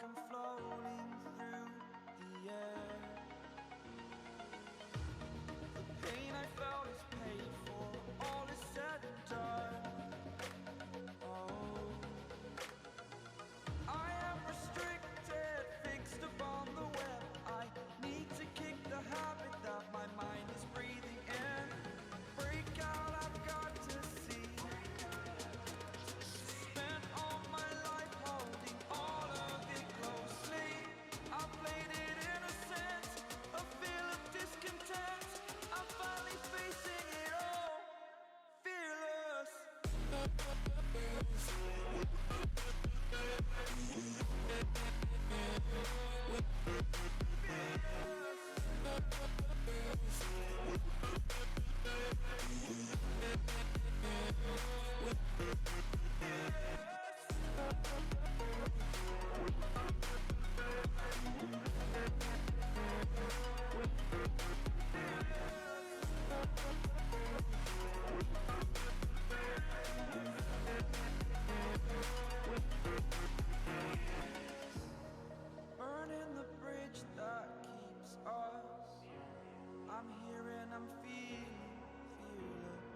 I'm floating through the air. The pain I felt is paid for, all is said and done. Oh, I am restricted, fixed upon the web. I need to kick the habit that my mind is breathing in. Break out, I've got to see. Spent all my life holding all of it closely. I played it innocent, a feel of discontent. I'm finally facing it all, fearless. Burning the bridge that keeps us. I'm here and I'm feeling fearless.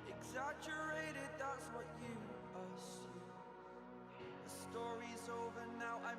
Exaggerated, that's what you assume. The story's over now, I